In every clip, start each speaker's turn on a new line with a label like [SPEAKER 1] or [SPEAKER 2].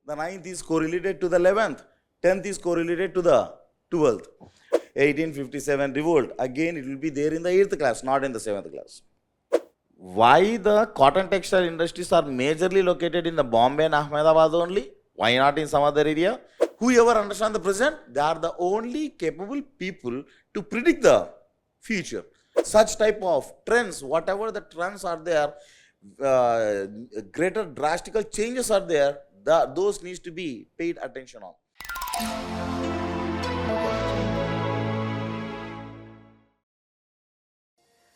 [SPEAKER 1] The 9th is correlated to the 11th. 10th is correlated to the 12th. 1857 revolt. Again, it will be there in the 8th class, not in the 7th class. Why the cotton textile industries are majorly located in the Bombay and Ahmedabad only? Why not in some other area? Whoever understands the present, they are the only capable people to predict the future. Such type of trends, whatever the trends are there, greater drastical changes are there, those needs to be paid attention on.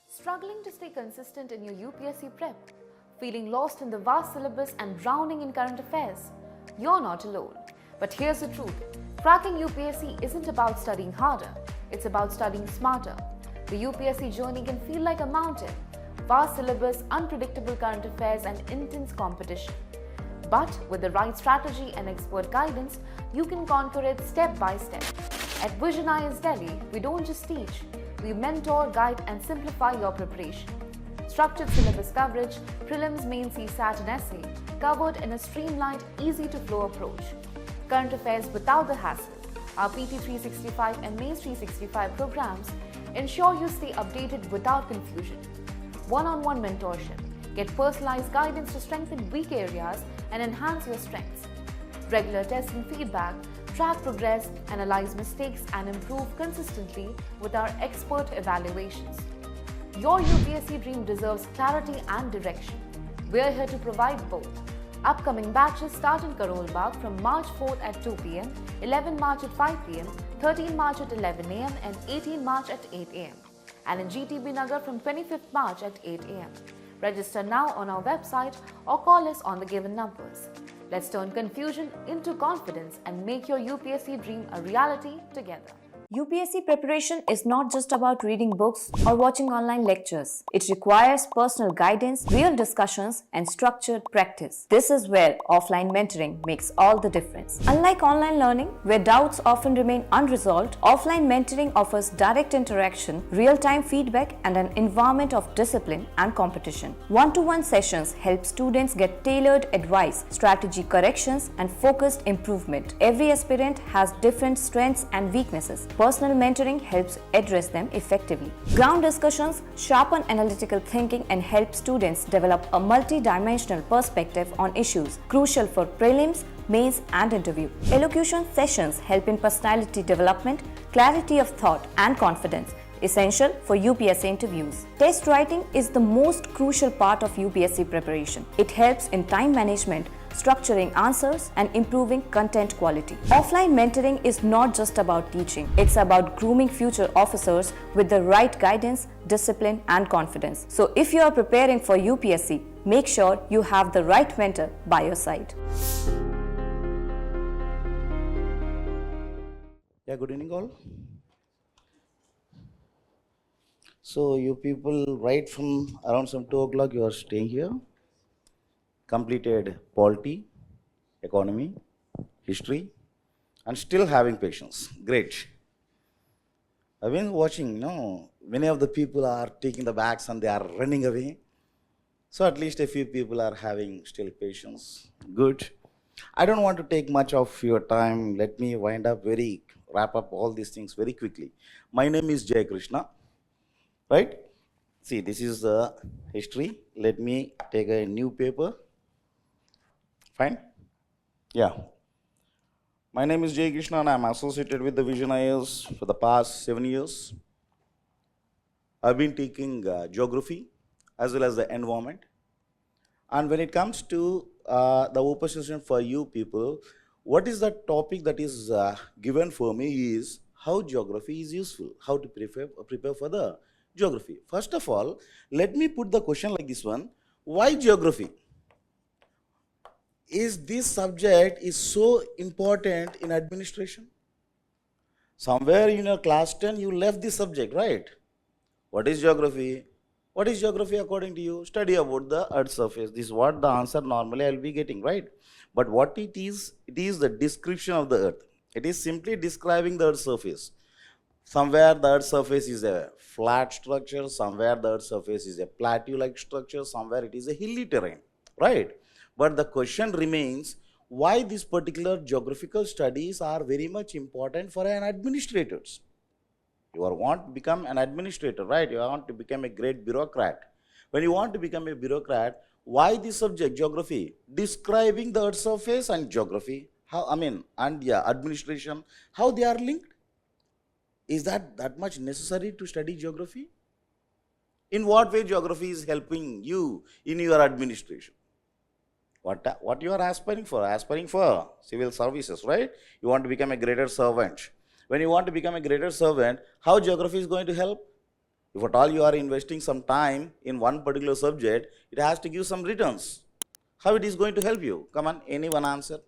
[SPEAKER 2] Struggling to stay consistent in your UPSC prep? Feeling lost in the vast syllabus and drowning in current affairs? You're not alone. But here's the truth. Cracking UPSC isn't about studying harder. It's about studying smarter. The UPSC journey can feel like a mountain. Vast syllabus, unpredictable current affairs and intense competition. But with the right strategy and expert guidance, you can conquer it step by step. At Vision IS Delhi, we don't just teach. We mentor, guide and simplify your preparation. Structured syllabus coverage, prelims, main CSAT and essay, covered in a streamlined, easy-to-flow approach. Current affairs without the hassle. Our PT 365 and Mains 365 programs ensure you stay updated without confusion. One-on-one mentorship. Get personalized guidance to strengthen weak areas and enhance your strengths. Regular test and feedback. Track progress, analyze mistakes and improve consistently with our expert evaluations. Your UPSC dream deserves clarity and direction. We're here to provide both. Upcoming batches start in Karol Bagh from March 4th at 2 p.m., 11 March at 5 p.m., 13 March at 11 a.m. and 18 March at 8 a.m. and in GTB Nagar from 25th March at 8 a.m. Register now on our website or call us on the given numbers. Let's turn confusion into confidence and make your UPSC dream a reality together.
[SPEAKER 3] UPSC preparation is not just about reading books or watching online lectures. It requires personal guidance, real discussions, and structured practice. This is where offline mentoring makes all the difference. Unlike online learning, where doubts often remain unresolved, offline mentoring offers direct interaction, real-time feedback, and an environment of discipline and competition. One-to-one sessions help students get tailored advice, strategy corrections, and focused improvement. Every aspirant has different strengths and weaknesses. Personal mentoring helps address them effectively. Ground discussions sharpen analytical thinking and help students develop a multi-dimensional perspective on issues crucial for prelims, mains, and interview. Elocution sessions help in personality development, clarity of thought, and confidence, essential for UPSC interviews. Test writing is the most crucial part of UPSC preparation. It helps in time management, structuring answers, and improving content quality. Offline mentoring is not just about teaching. It's about grooming future officers with the right guidance, discipline, and confidence. So if you are preparing for UPSC, make sure you have the right mentor by your side.
[SPEAKER 1] Yeah, good evening all. So you people, right from around some 2 o'clock, you are staying here. Completed polity, economy, history, and still having patience. Great. I've been watching, many of the people are taking the bags and they are running away. So at least a few people are having still patience. Good. I don't want to take much of your time. Let me wrap up all these things very quickly. My name is Jayakrishna, right? See, this is the history. Let me take a new paper. Fine? Yeah. My name is Jayakrishna and I'm associated with the Vision IS for the past 7 years. I've been taking geography as well as the environment. And when it comes to the open session for you people, what is the topic that is given for me is how geography is useful, how to prepare for the geography. First of all, let me put the question like this one. Why geography? Is this subject is so important in administration? Somewhere in your class 10, you left this subject, right? What is geography? What is geography according to you? Study about the earth's surface. This is what the answer normally I will be getting, right? But what it is the description of the earth. It is simply describing the earth's surface. Somewhere the earth's surface is a flat structure, somewhere the earth's surface is a plateau-like structure, somewhere it is a hilly terrain, right? But the question remains, why these particular geographical studies are very much important for an administrators. You want to become an administrator, right? You want to become a great bureaucrat. When you want to become a bureaucrat, why this subject, geography? Describing the earth surface and geography, administration, how they are linked. Is that much necessary to study geography? In what way geography is helping you in your administration? What you are aspiring for? Aspiring for civil services, right? You want to become a greater servant. When you want to become a greater servant, how geography is going to help? If at all you are investing some time in one particular subject, it has to give some returns. How it is going to help you? Come on, anyone answer?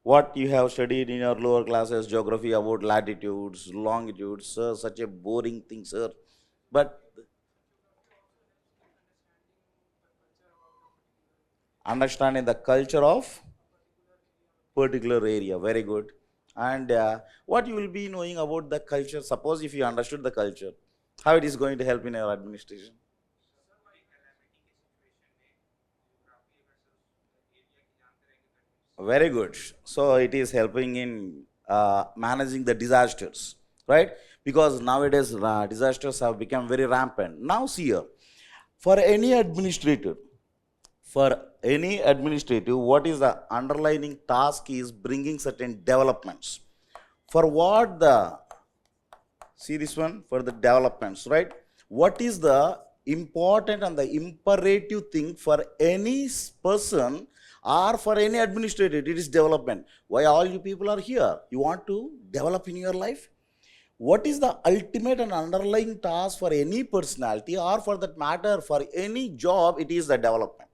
[SPEAKER 1] What you have studied in your lower classes, geography about latitudes, longitudes, sir, such a boring thing, sir. But understanding the culture of particular area, very good. And what you will be knowing about the culture, suppose if you understood the culture, how it is going to help in your administration? Very good. So it is helping in managing the disasters, right? Because nowadays disasters have become very rampant. Now see here, for any administrator, what is the underlying task is bringing certain developments. For what see this one, for the developments, right? What is the important and the imperative thing for any person or for any administrator? It is development. Why all you people are here? You want to develop in your life? What is the ultimate and underlying task for any personality, or for that matter for any job? It is the development,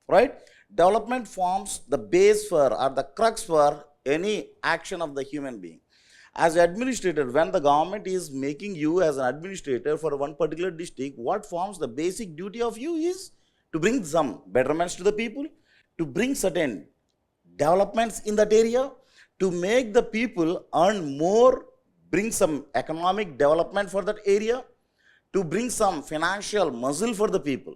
[SPEAKER 1] right? Development forms the base for or the crux for any action of the human being. As an administrator, when the government is making you as an administrator for one particular district, what forms the basic duty of you is to bring some betterments to the people, to bring certain developments in that area, to make the people earn more, bring some economic development for that area, to bring some financial muscle for the people.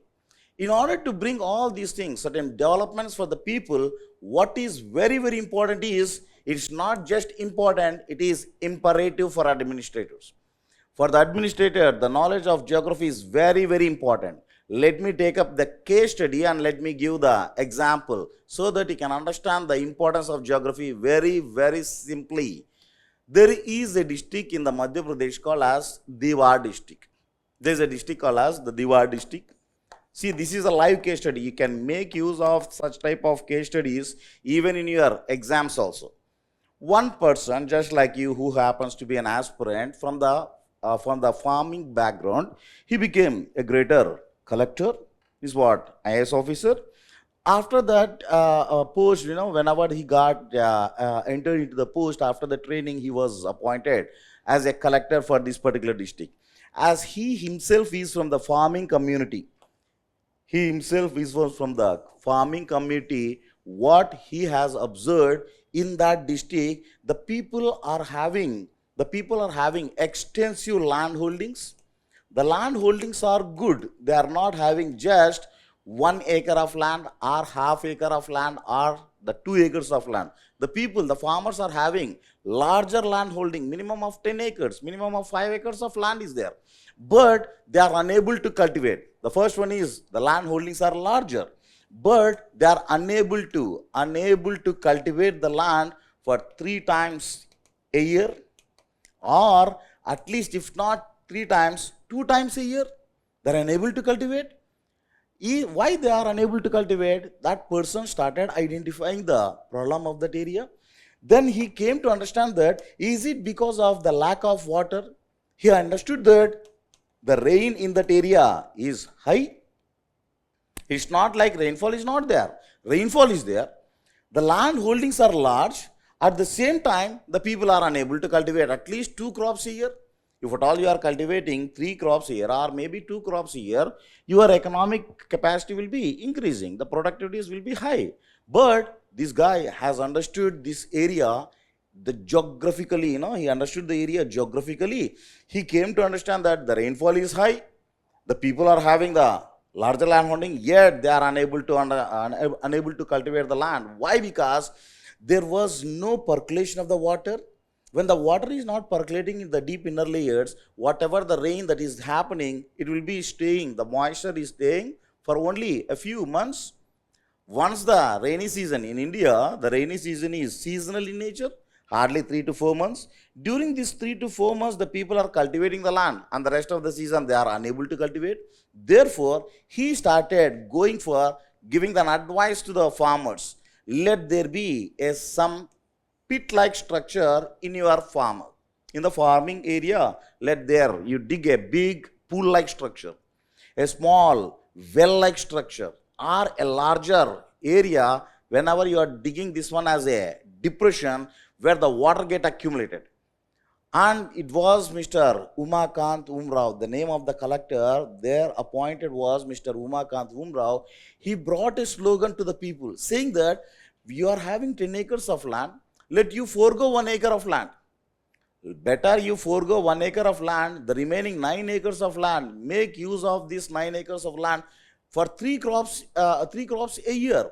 [SPEAKER 1] In order to bring all these things, certain developments for the people, what is very, very important is, it's not just important, it is imperative for administrators. For the administrator, the knowledge of geography is very, very important. Let me take up the case study and let me give the example so that you can understand the importance of geography very, very simply. There is a district in the Madhya Pradesh called as Diwar district. There is a district called as the Diwar district. See, this is a live case study. You can make use of such type of case studies even in your exams also. One person, just like you, who happens to be an aspirant from the farming background, he became a greater collector, is what, IAS officer. After that post, whenever he got entered into the post, after the training, he was appointed as a collector for this particular district. As he himself is from the farming community, what he has observed in that district, the people are having extensive land holdings. The land holdings are good. They are not having just 1 acre of land or half acre of land or the 2 acres of land. The farmers are having larger land holding, minimum of 10 acres, minimum of 5 acres of land is there. But they are unable to cultivate. The first one is the land holdings are larger, but they are unable to cultivate the land for 3 times a year, or at least if not 3 times, 2 times a year. They are unable to cultivate. Why they are unable to cultivate? That person started identifying the problem of that area. Then he came to understand that, is it because of the lack of water? He understood that the rain in that area is high. It's not like rainfall is not there. Rainfall is there. The land holdings are large. At the same time, the people are unable to cultivate at least 2 crops a year. If at all you are cultivating 3 crops a year or maybe 2 crops a year, your economic capacity will be increasing. The productivities will be high. But this guy has understood this area geographically, he understood the area geographically. He came to understand that the rainfall is high. The people are having the larger land holding, yet they are unable to cultivate the land. Why? Because there was no percolation of the water. When the water is not percolating in the deep inner layers, whatever the rain that is happening, it will be staying, the moisture is staying for only a few months. Once the rainy season in India, the rainy season is seasonal in nature, hardly 3 to 4 months. During these 3 to 4 months, the people are cultivating the land, and the rest of the season they are unable to cultivate. Therefore, he started going for giving an advice to the farmers. Let there be some pit-like structure in your farm. In the farming area, you dig a big pool-like structure, a small well-like structure, or a larger area. Whenever you are digging this one as a depression where the water get accumulated. And it was Mr. Umakant Umrao, the name of the collector there appointed was Mr. Umakant Umrao. He brought a slogan to the people saying that you are having 10 acres of land, let you forego 1 acre of land. Better you forego 1 acre of land, the remaining 9 acres of land, make use of this 9 acres of land for 3 crops a year.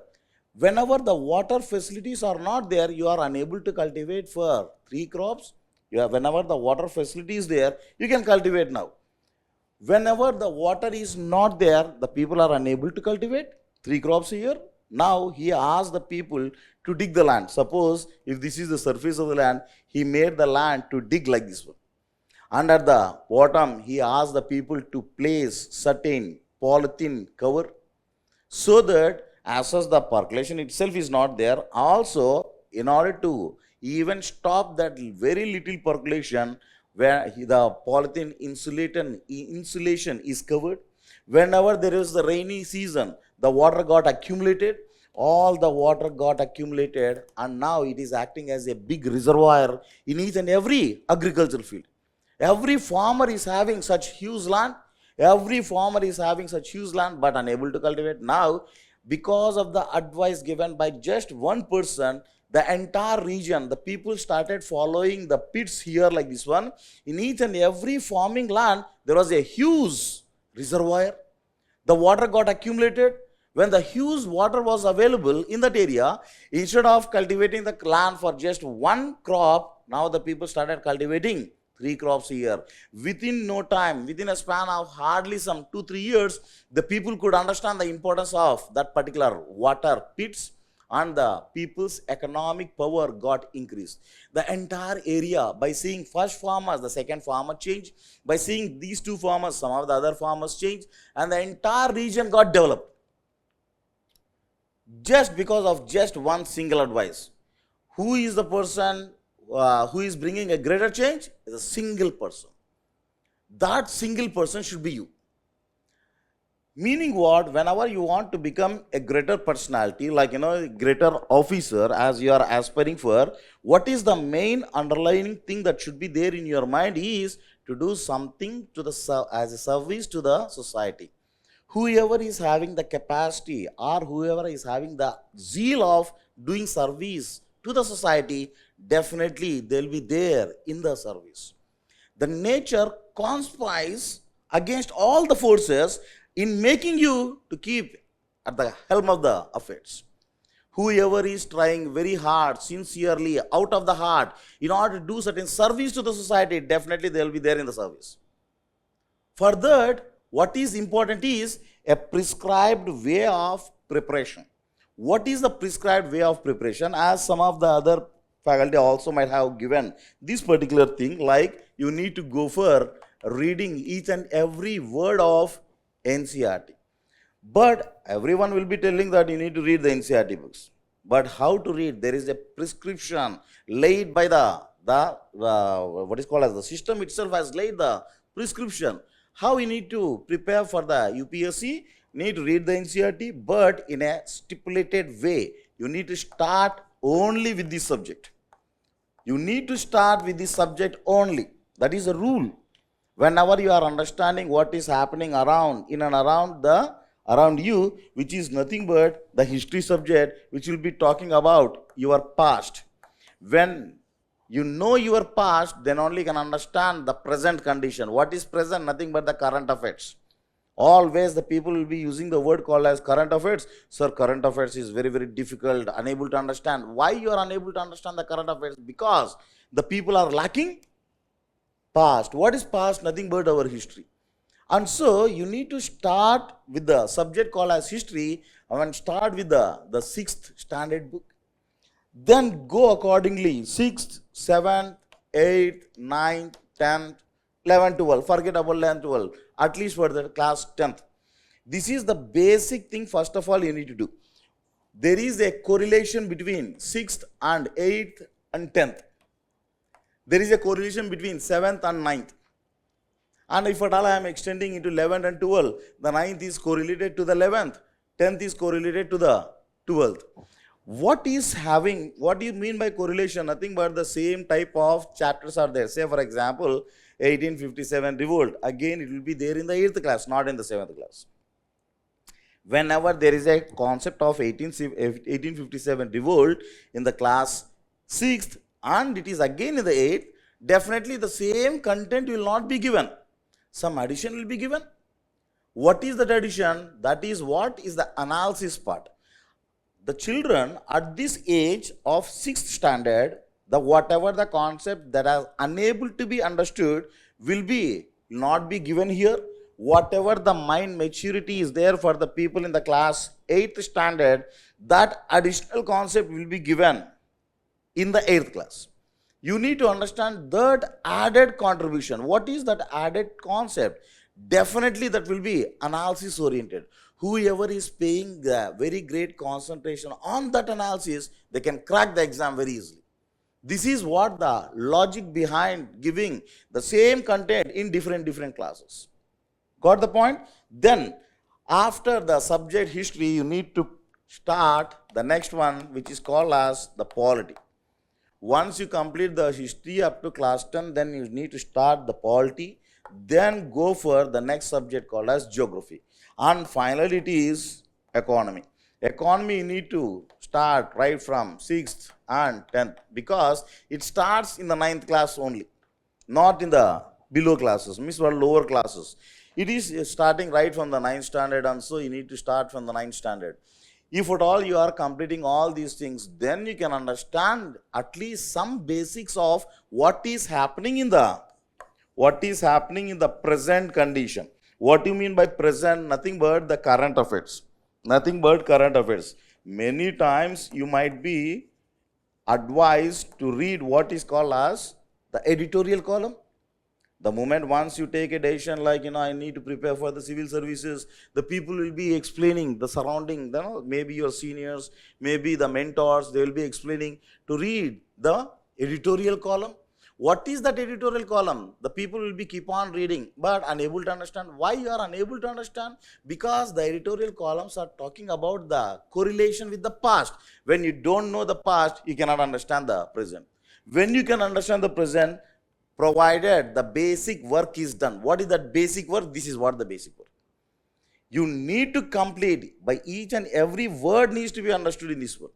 [SPEAKER 1] Whenever the water facilities are not there, you are unable to cultivate for 3 crops. Whenever the water facility is there, you can cultivate now. Whenever the water is not there, the people are unable to cultivate 3 crops a year. Now he asked the people to dig the land. Suppose if this is the surface of the land, he made the land to dig like this one. And at the bottom, he asked the people to place certain polythene cover so that as such the percolation itself is not there. Also, in order to even stop that very little percolation where the polythene insulation is covered, whenever there is the rainy season, the water got accumulated, all the water got accumulated, and now it is acting as a big reservoir in each and every agricultural field. Every farmer is having such huge land, but unable to cultivate. Now, because of the advice given by just one person, the entire region, the people started following the pits here like this one. In each and every farming land, there was a huge reservoir. The water got accumulated. When the huge water was available in that area, instead of cultivating the land for just 1 crop, now the people started cultivating 3 crops a year. Within no time, within a span of hardly some 2-3 years, the people could understand the importance of that particular water pits, and the people's economic power got increased. The entire area, by seeing first farmers, the second farmer changed. By seeing these 2 farmers, some of the other farmers changed, and the entire region got developed. Just because of just one single advice. Who is the person who is bringing a greater change? Is a single person. That single person should be you. Meaning what? Whenever you want to become a greater personality, like a greater officer as you are aspiring for, what is the main underlying thing that should be there in your mind is to do something as a service to the society. Whoever is having the capacity or whoever is having the zeal of doing service to the society, definitely they will be there in the service. The nature conspires against all the forces in making you to keep at the helm of the affairs. Whoever is trying very hard, sincerely, out of the heart, in order to do certain service to the society, definitely they will be there in the service. For that, what is important is a prescribed way of preparation. What is the prescribed way of preparation? As some of the other faculty also might have given this particular thing, like you need to go for reading each and every word of NCERT. But everyone will be telling that you need to read the NCERT books. But how to read? There is a prescription laid by what is called as the system itself has laid the prescription. How we need to prepare for the UPSC? Need to read the NCERT, but in a stipulated way. You need to start only with this subject. You need to start with this subject only. That is a rule. Whenever you are understanding what is happening around you, which is nothing but the history subject, which will be talking about your past. When you know your past, then only you can understand the present condition. What is present? Nothing but the current affairs. Always the people will be using the word called as current affairs. Sir, current affairs is very, very difficult, unable to understand. Why you are unable to understand the current affairs? Because the people are lacking past. What is past? Nothing but our history. And so you need to start with the subject called as history and start with the 6th standard book. Then go accordingly 6th, 7th, 8th, 9th, 10th, 11th, 12th. Forget about 11th, 12th. At least for the class 10th. This is the basic thing first of all you need to do. There is a correlation between 6th and 8th and 10th. There is a correlation between 7th and 9th. And if at all I am extending into 11th and 12th, the 9th is correlated to the 11th, 10th is correlated to the 12th. What do you mean by correlation? Nothing but the same type of chapters are there. Say for example, 1857 revolt. Again, it will be there in the 8th class, not in the 7th class. Whenever there is a concept of 1857 revolt in the class 6th and it is again in the 8th, definitely the same content will not be given. Some addition will be given. What is that addition? That is what is the analysis part. The children at this age of 6th standard, whatever the concept that are unable to be understood will not be given here. Whatever the mind maturity is there for the people in the class 8th standard, that additional concept will be given in the 8th class. You need to understand that added contribution. What is that added concept? Definitely that will be analysis oriented. Whoever is paying the very great concentration on that analysis, they can crack the exam very easily. This is what the logic behind giving the same content in different classes. Got the point? Then after the subject history, you need to start the next one, which is called as the polity. Once you complete the history up to class 10, then you need to start the polity, then go for the next subject called as geography. And finally it is economy. Economy you need to start right from 6th and 10th because it starts in the 9th class only, not in the below classes, means for lower classes. It is starting right from the 9th standard, and so you need to start from the 9th standard. If at all you are completing all these things, then you can understand at least some basics of what is happening in the present condition. What do you mean by present? Nothing but the current affairs. Nothing but current affairs. Many times you might be advised to read what is called as the editorial column. The moment once you take a decision like, I need to prepare for the civil services, the people will be explaining the surrounding, maybe your seniors, maybe the mentors, they will be explaining to read the editorial column. What is that editorial column? The people will be keep on reading, but unable to understand. Why you are unable to understand? Because the editorial columns are talking about the correlation with the past. When you don't know the past, you cannot understand the present. When you can understand the present, provided the basic work is done. What is that basic work? This is what the basic work. You need to complete by each and every word needs to be understood in this work.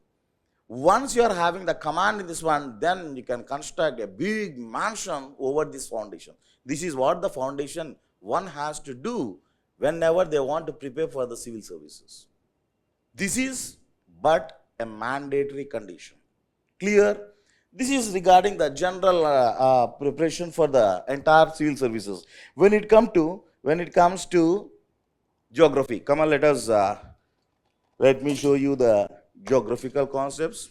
[SPEAKER 1] Once you are having the command in this one, then you can construct a big mansion over this foundation. This is what the foundation one has to do whenever they want to prepare for the civil services. This is but a mandatory condition. Clear? This is regarding the general preparation for the entire civil services. When it comes to geography, come on, let me show you the geographical concepts.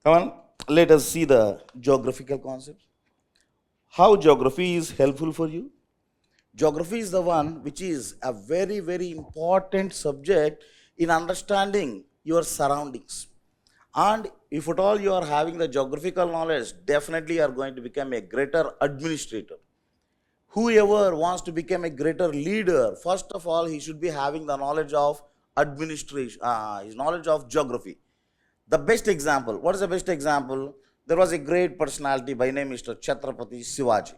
[SPEAKER 1] Come on, let us see the geographical concepts. How geography is helpful for you? Geography is the one which is a very, very important subject in understanding your surroundings. And if at all you are having the geographical knowledge, definitely you are going to become a greater administrator. Whoever wants to become a greater leader, first of all, he should be having the knowledge of administration, his knowledge of geography. The best example, what is the best example? There was a great personality by name Mr. Chhatrapati Shivaji.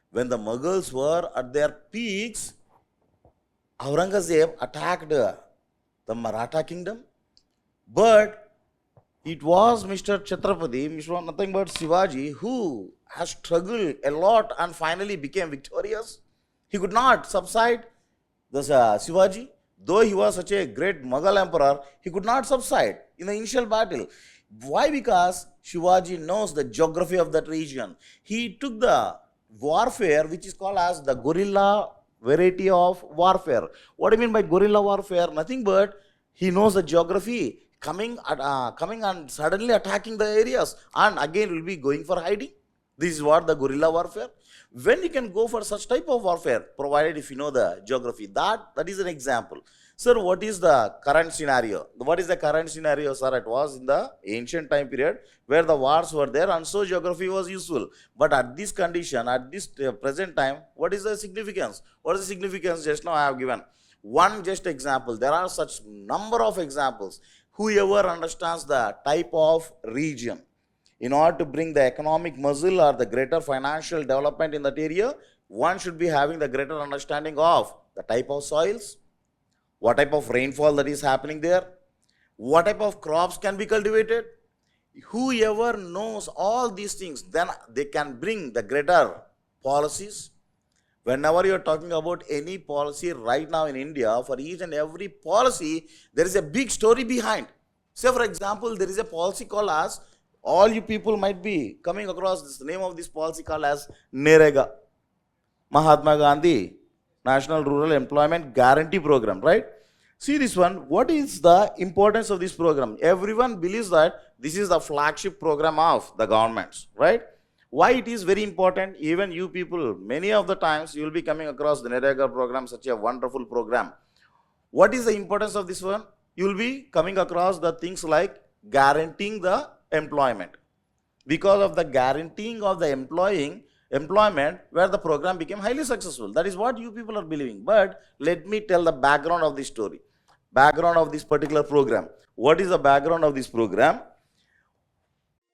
[SPEAKER 1] When the Mughals were at their peaks, Aurangzeb attacked the Maratha kingdom. But it was Mr. Chhatrapati, nothing but Shivaji, who has struggled a lot and finally became victorious. He could not subside the Shivaji. Though he was such a great Mughal emperor, he could not subside in the initial battle. Why? Because Shivaji knows the geography of that region. He took the warfare, which is called as the guerrilla variety of warfare. What do you mean by guerrilla warfare? Nothing but he knows the geography, coming and suddenly attacking the areas, and again will be going for hiding. This is what the guerrilla warfare. When you can go for such type of warfare, provided if you know the geography, that is an example. Sir, what is the current scenario? What is the current scenario, sir? It was in the ancient time period where the wars were there and so geography was useful. But at this condition, at this present time, what is the significance? What is the significance? Just now I have given one just example. There are such number of examples. Whoever understands the type of region, in order to bring the economic muscle or the greater financial development in that area, one should be having the greater understanding of the type of soils, what type of rainfall that is happening there, what type of crops can be cultivated. Whoever knows all these things, then they can bring the greater policies. Whenever you are talking about any policy right now in India, for each and every policy, there is a big story behind. Say, for example, there is a policy called as, all you people might be coming across this name of this policy called as NREGA, Mahatma Gandhi National Rural Employment Guarantee Program, right? See this one, what is the importance of this program? Everyone believes that this is the flagship program of the governments, right? Why it is very important? Even you people, many of the times you will be coming across the NREGA program, such a wonderful program. What is the importance of this one? You will be coming across the things like guaranteeing the employment. Because of the guaranteeing of the employment, where the program became highly successful. That is what you people are believing. But let me tell the background of this story, background of this particular program. What is the background of this program?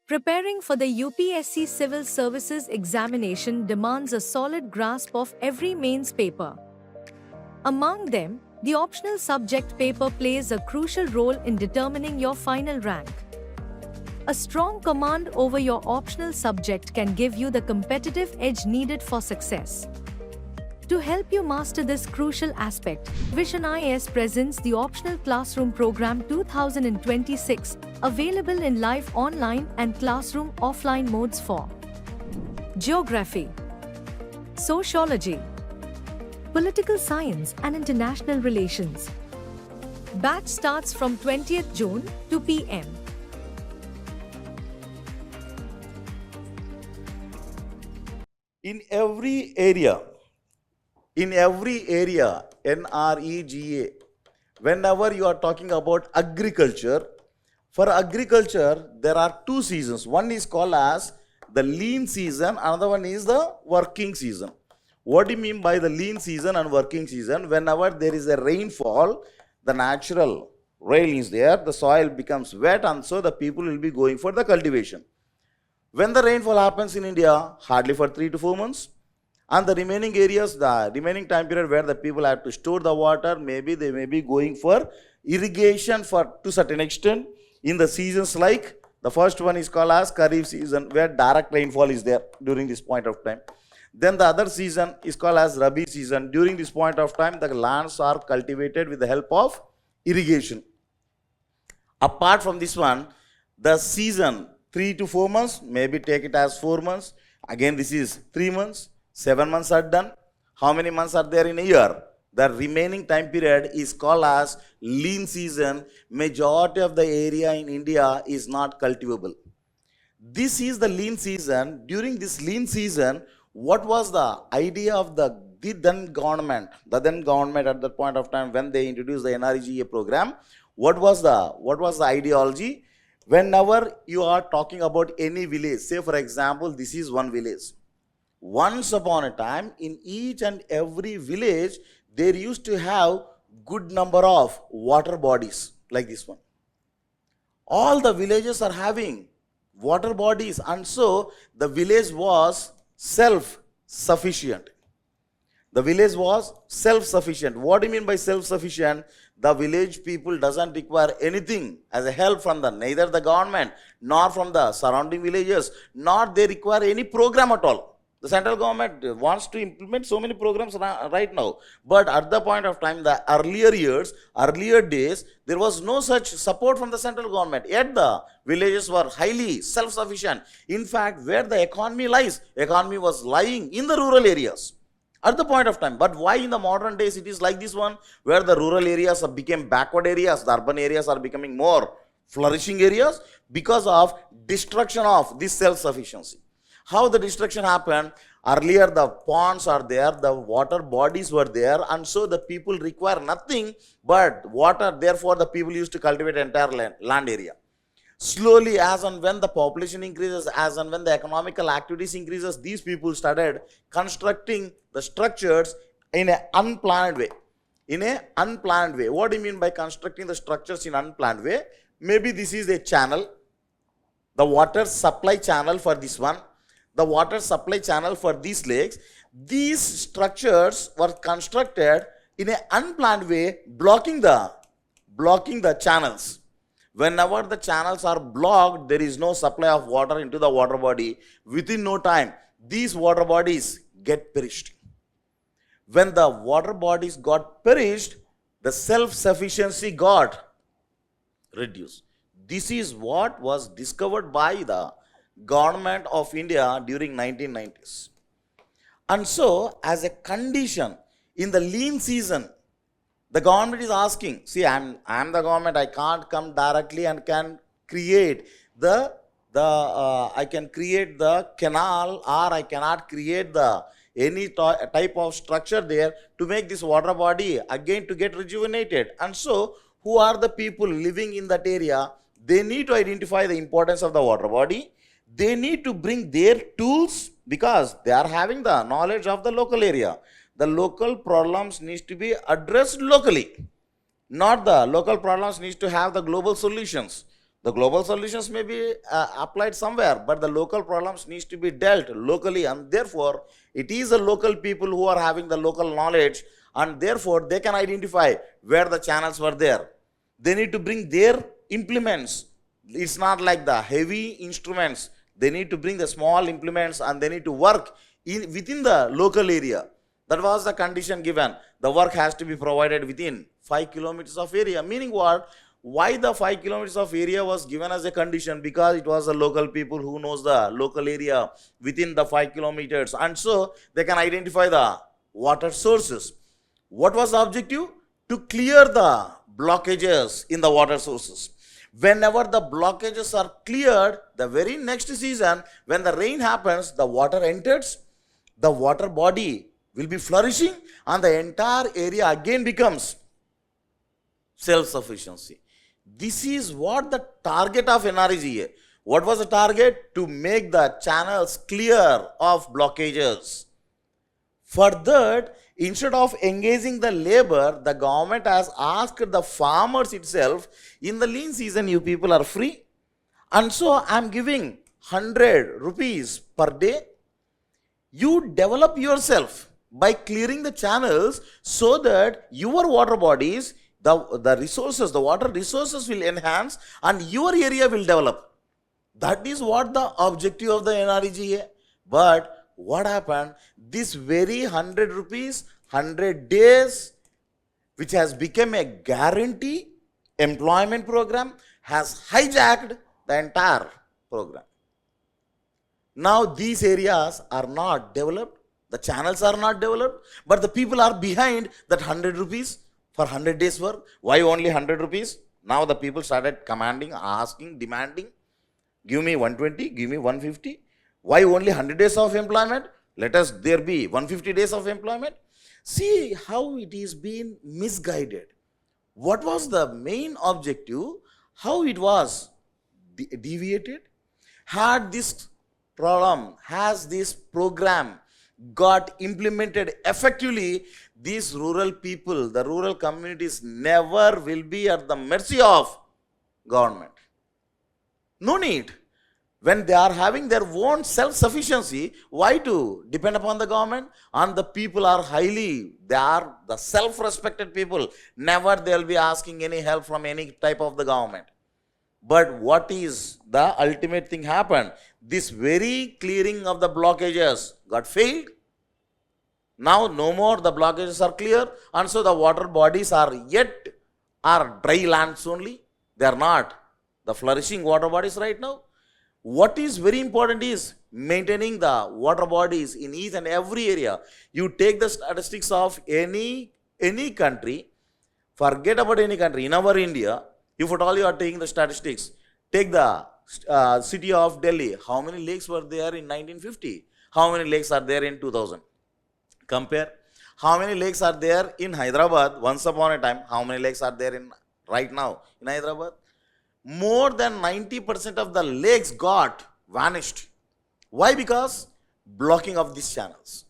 [SPEAKER 4] Preparing for the UPSC Civil Services examination demands a solid grasp of every mains paper. Among them, the optional subject paper plays a crucial role in determining your final rank. A strong command over your optional subject can give you the competitive edge needed for success. To help you master this crucial aspect, Vision IAS presents the Optional Classroom Program 2026, available in live online and classroom offline modes for Geography, Sociology, Political Science and International Relations. Batch starts from 20th June, 2 p.m.
[SPEAKER 1] In every area, NREGA, whenever you are talking about agriculture, for agriculture, there are two seasons. One is called as the lean season, another one is the working season. What do you mean by the lean season and working season? Whenever there is a rainfall, the natural rain is there, the soil becomes wet, and so the people will be going for the cultivation. When the rainfall happens in India, hardly for 3 to 4 months, and the remaining areas, the remaining time period where the people have to store the water, maybe they may be going for irrigation to certain extent in the seasons like, the first one is called as Kharif season, where direct rainfall is there during this point of time. Then the other season is called as Rabi season. During this point of time, the lands are cultivated with the help of irrigation. Apart from this one, the season 3 to 4 months, maybe take it as 4 months. Again, this is 3 months, 7 months are done. How many months are there in a year? The remaining time period is called as lean season. Majority of the area in India is not cultivable. This is the lean season. During this lean season, what was the idea of the then government? The then government at that point of time when they introduced the NREGA program, what was the ideology? Whenever you are talking about any village, say for example, this is one village. Once upon a time, in each and every village, there used to have good number of water bodies like this one. All the villages are having water bodies, and so the village was self-sufficient. The village was self-sufficient. What do you mean by self-sufficient? The village people doesn't require anything as a help from neither the government nor from the surrounding villages, nor they require any program at all. The central government wants to implement so many programs right now. But at the point of time, the earlier days, there was no such support from the central government. Yet the villages were highly self-sufficient. In fact, where the economy lies, economy was lying in the rural areas at the point of time. But why in the modern days it is like this one, where the rural areas have become backward areas, the urban areas are becoming more flourishing areas? Because of destruction of this self-sufficiency. How the destruction happened? Earlier the ponds are there, the water bodies were there, and so the people require nothing but water. Therefore the people used to cultivate entire land area. Slowly, as and when the population increases, as and when the economical activities increases, these people started constructing the structures in an unplanned way. In an unplanned way. What do you mean by constructing the structures in unplanned way? Maybe this is a channel, the water supply channel for this one, the water supply channel for these lakes. These structures were constructed in an unplanned way, blocking the channels. Whenever the channels are blocked, there is no supply of water into the water body. Within no time, these water bodies get perished. When the water bodies got perished, the self-sufficiency got reduced. This is what was discovered by the government of India during 1990s. And so, as a condition, in the lean season, the government is asking, see, I'm the government, I can't come directly and can create the canal, or I cannot create any type of structure there to make this water body again to get rejuvenated. And so, who are the people living in that area? They need to identify the importance of the water body. They need to bring their tools because they are having the knowledge of the local area. The local problems needs to be addressed locally. Not the local problems needs to have the global solutions. The global solutions may be applied somewhere, but the local problems needs to be dealt locally, and therefore it is the local people who are having the local knowledge, and therefore they can identify where the channels were there. They need to bring their implements. It's not like the heavy instruments. They need to bring the small implements and they need to work within the local area. That was the condition given. The work has to be provided within 5 kilometers of area. Meaning what? Why the 5 kilometers of area was given as a condition? Because it was the local people who knows the local area within the 5 kilometers. And so they can identify the water sources. What was the objective? To clear the blockages in the water sources. Whenever the blockages are cleared, the very next season, when the rain happens, the water enters, the water body will be flourishing, and the entire area again becomes self-sufficiency. This is what the target of NREGA. What was the target? To make the channels clear of blockages. For that, instead of engaging the labor, the government has asked the farmers itself, in the lean season, you people are free. And so I am giving 100 rupees per day. You develop yourself by clearing the channels so that your water bodies, the resources, the water resources will enhance and your area will develop. That is what the objective of the NREGA. But what happened? This very 100 rupees, 100 days, which has become a guarantee employment program, has hijacked the entire program. Now these areas are not developed, the channels are not developed, but the people are behind that 100 rupees for 100 days work. Why only 100 rupees? Now the people started commanding, asking, demanding, give me 120, give me 150. Why only 100 days of employment? Let us there be 150 days of employment. See how it is being misguided. What was the main objective? How it was deviated? Had this problem, has this program got implemented effectively, these rural people, the rural communities never will be at the mercy of government. No need. When they are having their own self-sufficiency, why to depend upon the government? And the people are they are the self-respected people. Never they will be asking any help from any type of the government. But what is the ultimate thing happened? This very clearing of the blockages got failed. Now no more the blockages are clear, and so the water bodies are dry lands only. They are not the flourishing water bodies right now. What is very important is maintaining the water bodies in each and every area. You take the statistics of any country, forget about any country, in our India, if at all you are taking the statistics, take the city of Delhi. How many lakes were there in 1950? How many lakes are there in 2000? Compare. How many lakes are there in Hyderabad once upon a time? How many lakes are there right now in Hyderabad? More than 90% of the lakes got vanished. Why? Because blocking of these channels.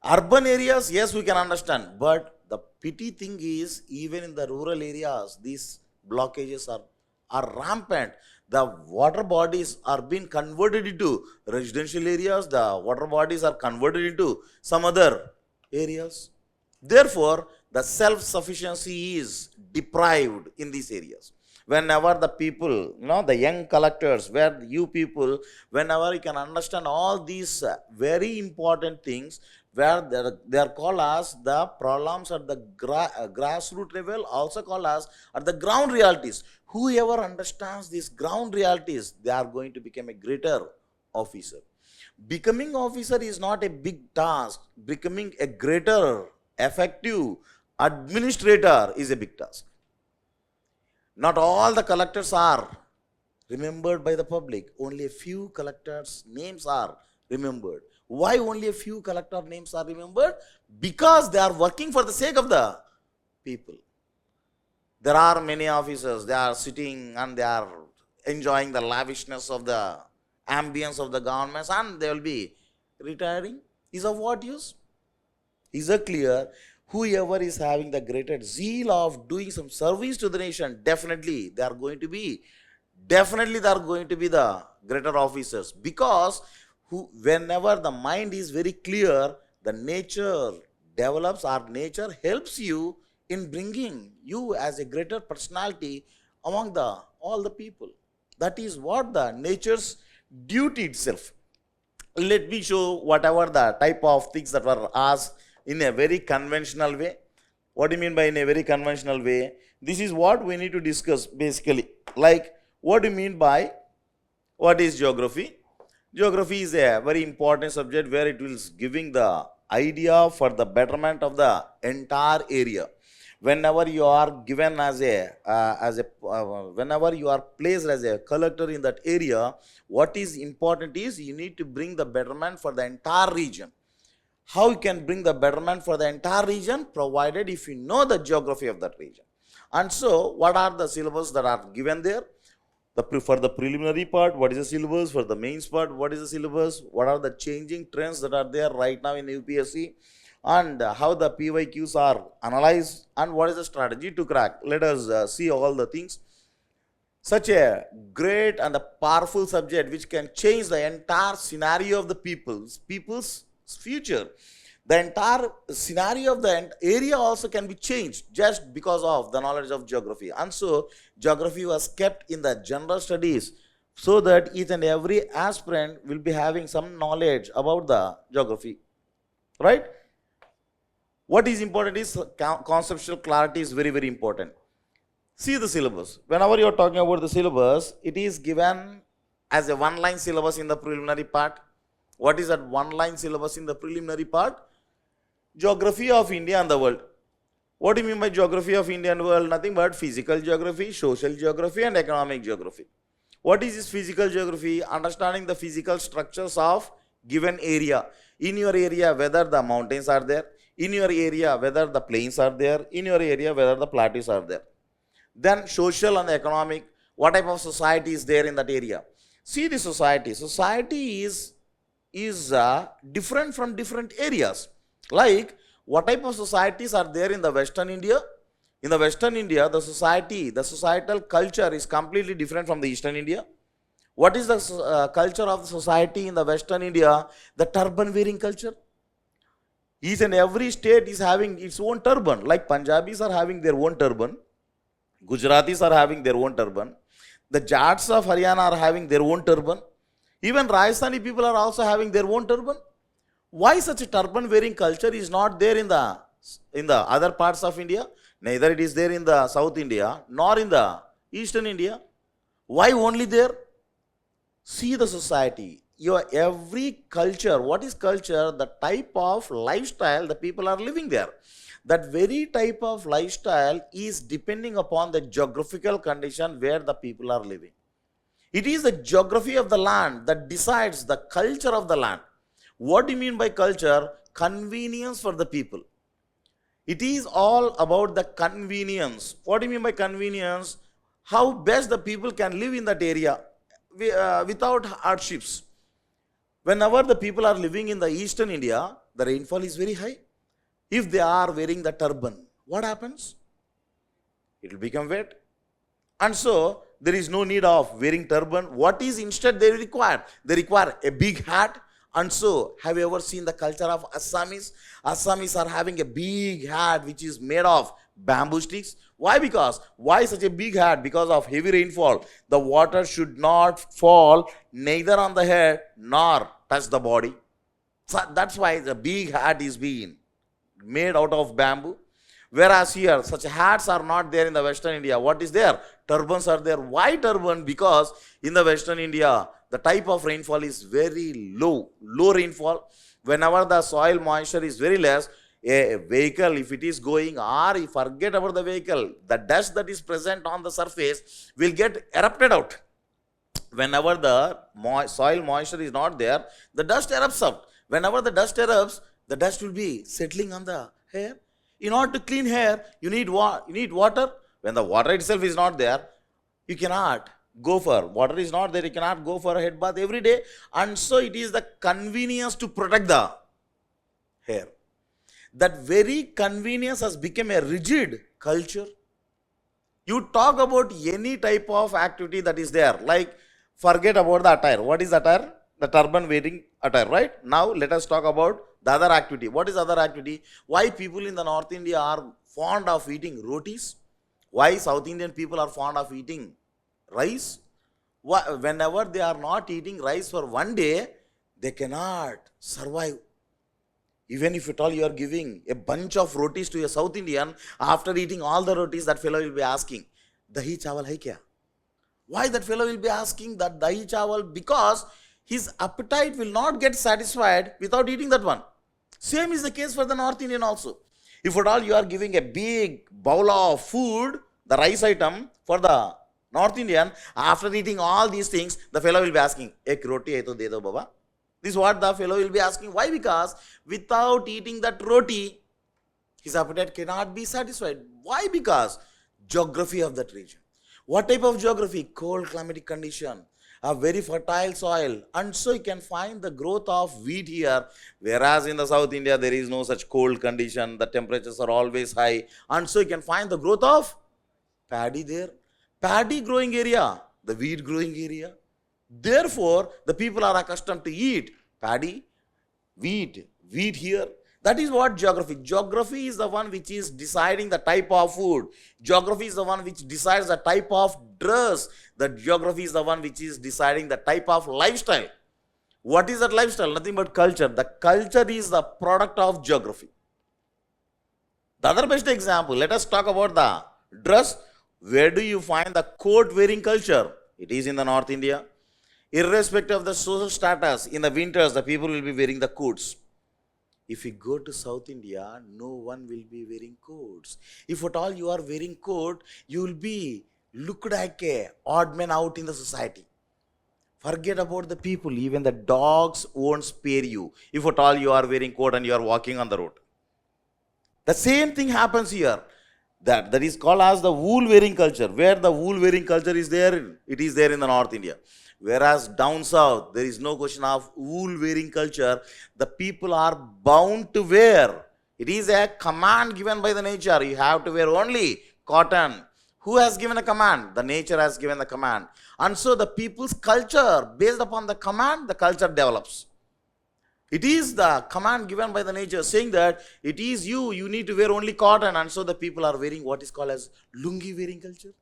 [SPEAKER 1] Urban areas, yes, we can understand, but the pity thing is, even in the rural areas, these blockages are rampant. The water bodies are being converted into residential areas. The water bodies are converted into some other areas. Therefore, the self-sufficiency is deprived in these areas. Whenever the people, the young collectors, where you people, whenever you can understand all these very important things, where they are called as the problems at the grassroots level, also called as at the ground realities. Whoever understands these ground realities, they are going to become a greater officer. Becoming officer is not a big task. Becoming a greater, effective administrator is a big task. Not all the collectors are remembered by the public. Only a few collectors' names are remembered. Why only a few collector names are remembered? Because they are working for the sake of the people. There are many officers, they are sitting and they are enjoying the lavishness of the ambience of the governments, and they will be retiring. Is of what use? Is it clear? Whoever is having the greater zeal of doing some service to the nation, definitely they are going to be the greater officers. Because whenever the mind is very clear, the nature develops, or nature helps you in bringing you as a greater personality among all the people. That is what the nature's duty itself. Let me show whatever the type of things that were asked in a very conventional way. What do you mean by in a very conventional way? This is what we need to discuss basically. Like, what do you mean by what is geography? Geography is a very important subject where it is giving the idea for the betterment of the entire area. Whenever you are given whenever you are placed as a collector in that area, what is important is you need to bring the betterment for the entire region. How you can bring the betterment for the entire region? Provided if you know the geography of that region. And so, what are the syllabus that are given there? For the preliminary part, what is the syllabus? For the mains part, what is the syllabus? What are the changing trends that are there right now in UPSC? And how the PYQs are analyzed, and what is the strategy to crack? Let us see all the things. Such a great and a powerful subject which can change the entire scenario of the people's future. The entire scenario of the area also can be changed just because of the knowledge of geography. And so, geography was kept in the general studies so that each and every aspirant will be having some knowledge about the geography. Right? What is important is conceptual clarity is very, very important. See the syllabus. Whenever you are talking about the syllabus, it is given as a one-line syllabus in the preliminary part. What is that one-line syllabus in the preliminary part? Geography of India and the world. What do you mean by geography of India and world? Nothing but physical geography, social geography, and economic geography. What is this physical geography? Understanding the physical structures of given area. In your area, whether the mountains are there. In your area, whether the plains are there. In your area, whether the plateaus are there. Then social and economic. What type of society is there in that area? See the society. Society is different from different areas. Like, what type of societies are there in the Western India? In the Western India, the societal culture is completely different from the Eastern India. What is the culture of the society in the Western India? The turban wearing culture. Each and every state is having its own turban. Like Punjabis are having their own turban. Gujaratis are having their own turban. The Jats of Haryana are having their own turban. Even Rajasthani people are also having their own turban. Why such a turban wearing culture is not there in the other parts of India? Neither it is there in the South India nor in the Eastern India. Why only there? See the society. Every culture, what is culture? The type of lifestyle the people are living there. That very type of lifestyle is depending upon the geographical condition where the people are living. It is the geography of the land that decides the culture of the land. What do you mean by culture? Convenience for the people. It is all about the convenience. What do you mean by convenience? How best the people can live in that area without hardships. Whenever the people are living in the Eastern India, the rainfall is very high. If they are wearing the turban, what happens? It will become wet. And so, there is no need of wearing turban. What is instead they require? They require a big hat. And so, have you ever seen the culture of Assamese? Assamese are having a big hat which is made of bamboo sticks. Why? Why such a big hat? Because of heavy rainfall. The water should not fall neither on the head nor touch the body. So that's why the big hat is being made out of bamboo. Whereas here, such hats are not there in the Western India. What is there? Turbans are there. Why turban? Because in the Western India, the type of rainfall is very low rainfall. Whenever the soil moisture is very less, a vehicle, if it is going, or you forget about the vehicle, the dust that is present on the surface will get erupted out. Whenever the soil moisture is not there, the dust erupts out. Whenever the dust erupts, the dust will be settling on the hair. In order to clean hair, you need water. When the water itself is not there, you cannot go for, water is not there, you cannot go for a head bath every day. And so it is the convenience to protect the hair. That very convenience has become a rigid culture. You talk about any type of activity that is there, like forget about the attire. What is attire? The turban wearing attire, right? Now let us talk about the other activity. What is other activity? Why people in the North India are fond of eating rotis? Why South Indian people are fond of eating rice? Whenever they are not eating rice for one day, they cannot survive. Even if at all you are giving a bunch of rotis to a South Indian, after eating all the rotis, that fellow will be asking, dahi chawal hai kya? Why that fellow will be asking that dahi chawal? Because his appetite will not get satisfied without eating that one. Same is the case for the North Indian also. If at all you are giving a big bowl of food, the rice item for the North Indian, after eating all these things, the fellow will be asking, ek roti hai to de do baba. This is what the fellow will be asking. Why? Because without eating that roti, his appetite cannot be satisfied. Why? Because geography of that region. What type of geography? Cold climatic condition, a very fertile soil, and so you can find the growth of wheat here, whereas in the South India there is no such cold condition, the temperatures are always high, and so you can find the growth of paddy there. Paddy growing area, the wheat growing area. Therefore, the people are accustomed to eat paddy, wheat here. That is what geography. Geography is the one which is deciding the type of food. Geography is the one which decides the type of dress. The geography is the one which is deciding the type of lifestyle. What is that lifestyle? Nothing but culture. The culture is the product of geography. The other best example, let us talk about the dress. Where do you find the coat wearing culture? It is in the North India. Irrespective of the social status, in the winters, the people will be wearing the coats. If you go to South India, no one will be wearing coats. If at all you are wearing coat, you will be looked like a odd man out in the society. Forget about the people, even the dogs won't spare you if at all you are wearing coat and you are walking on the road. The same thing happens here. That is called as the wool wearing culture. Where the wool wearing culture is there, it is there in the North India. Whereas down south, there is no question of wool wearing culture. The people are bound to wear. It is a command given by the nature. You have to wear only cotton. Who has given a command? The nature has given the command. And so the people's culture, based upon the command, the culture develops. It is the command given by the nature saying that it is you need to wear only cotton, and so the people are wearing what is called as lungi wearing culture.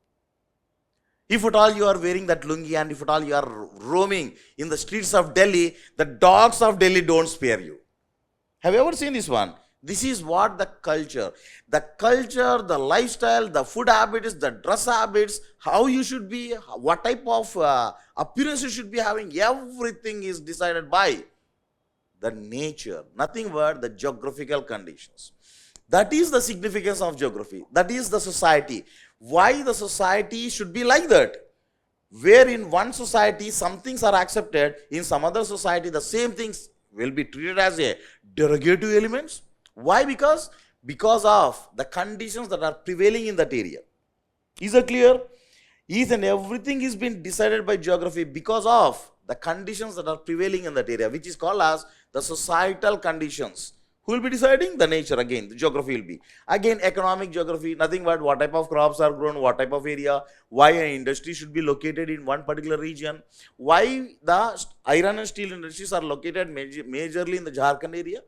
[SPEAKER 1] If at all you are wearing that lungi and if at all you are roaming in the streets of Delhi, the dogs of Delhi don't spare you. Have you ever seen this one? This is what the culture, the lifestyle, the food habits, the dress habits, how you should be, what type of appearance you should be having, everything is decided by the nature, nothing but the geographical conditions. That is the significance of geography. That is the society. Why the society should be like that? Where in one society some things are accepted, in some other society the same things will be treated as a derogative elements. Why? Because of the conditions that are prevailing in that area. Is it clear? Each and everything is being decided by geography because of the conditions that are prevailing in that area, which is called as the societal conditions. Who will be deciding? The nature again, the geography will be. Again, economic geography, nothing but what type of crops are grown, what type of area, why an industry should be located in one particular region, why the iron and steel industries are located majorly in the Jharkhand area.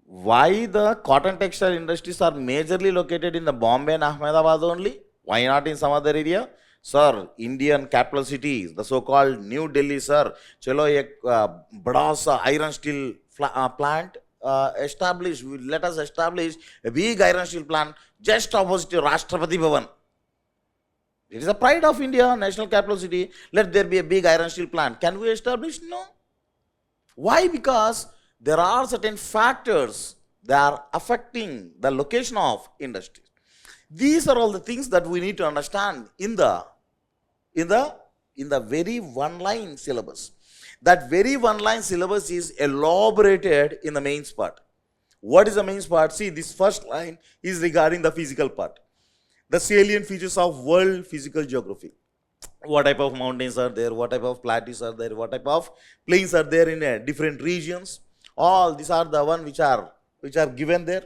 [SPEAKER 1] Why the cotton textile industries are majorly located in the Bombay and Ahmedabad only? Why not in some other area? Sir, Indian capital cities, the so-called New Delhi, sir, chalo ek bada sa iron steel plant establish. Let us establish a big iron steel plant just opposite to Rashtrapati Bhavan. It is a pride of India, national capital city. Let there be a big iron steel plant. Can we establish? No. Why? Because there are certain factors that are affecting the location of industries. These are all the things that we need to understand in the very one-line syllabus. That very one-line syllabus is elaborated in the mains part. What is the mains part? See, this first line is regarding the physical part. The salient features of world physical geography. What type of mountains are there? What type of plateaus are there? What type of plains are there in different regions? All these are the ones which are given there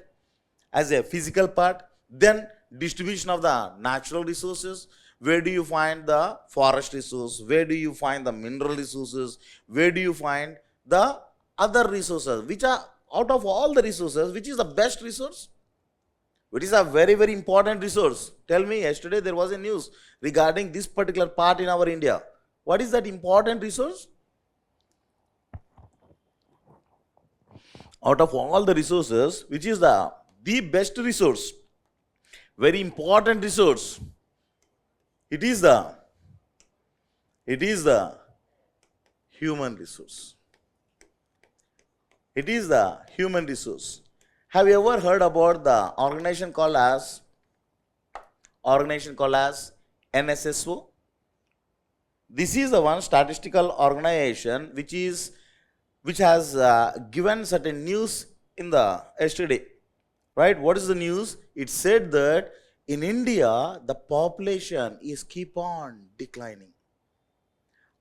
[SPEAKER 1] as a physical part. Then distribution of the natural resources. Where do you find the forest resource? Where do you find the mineral resources? Where do you find the other resources? Which are, out of all the resources, which is the best resource? Which is a very, very important resource? Tell me, yesterday there was a news regarding this particular part in our India. What is that important resource? Out of all the resources, which is the best resource? Very important resource. It is the human resource. It is the human resource. Have you ever heard about the organization called as NSSO? This is the one statistical organization which has given certain news in the yesterday. Right? What is the news? It said that in India, the population is keep on declining.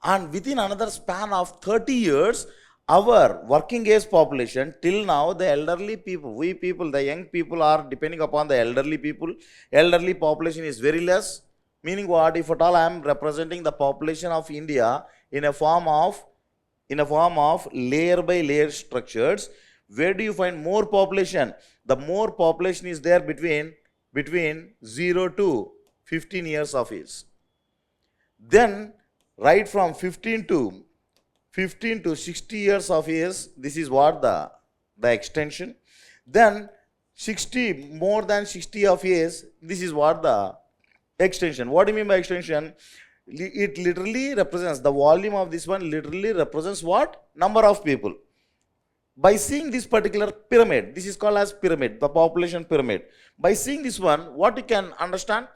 [SPEAKER 1] And within another span of 30 years, our working age population, till now, the elderly people, the young people are depending upon the elderly people. Elderly population is very less. Meaning what? If at all I am representing the population of India in a form of layer by layer structures, where do you find more population? The more population is there between 0 to 15 years of age. Then right from 15 to 60 years of age, this is what the extension. Then 60, more than 60 of age, this is what the extension. What do you mean by extension? It literally represents, the volume of this one literally represents what? Number of people. By seeing this particular pyramid, this is called as pyramid, the population pyramid. By seeing this one, what you can understand?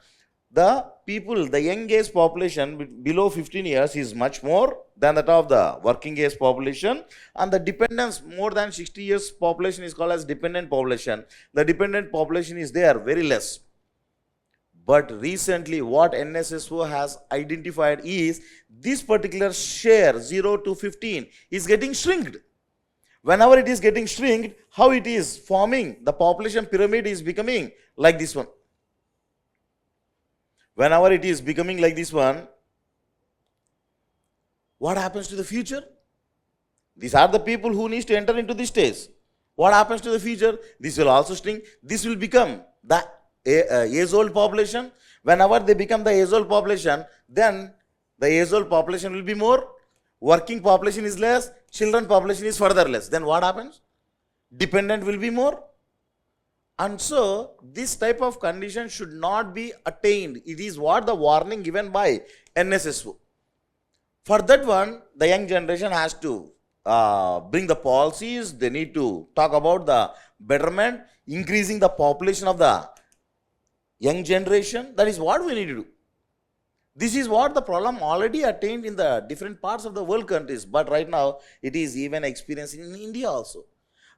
[SPEAKER 1] The people, the young age population below 15 years is much more than that of the working age population, and the dependence more than 60 years population is called as dependent population. The dependent population is there very less. But recently what NSSO has identified is this particular share 0 to 15 is getting shrinked. Whenever it is getting shrinked, how it is forming? The population pyramid is becoming like this one. Whenever it is becoming like this one, what happens to the future? These are the people who need to enter into this stage. What happens to the future? This will also shrink. This will become the age-old population. Whenever they become the age-old population, then the age-old population will be more. Working population is less. Children population is further less. Then what happens? Dependent will be more. And so, this type of condition should not be attained. It is what the warning given by NSSO. For that one, the young generation has to bring the policies. They need to talk about the betterment, increasing the population of the young generation. That is what we need to do. This is what the problem already attained in the different parts of the world countries. But right now, it is even experienced in India also.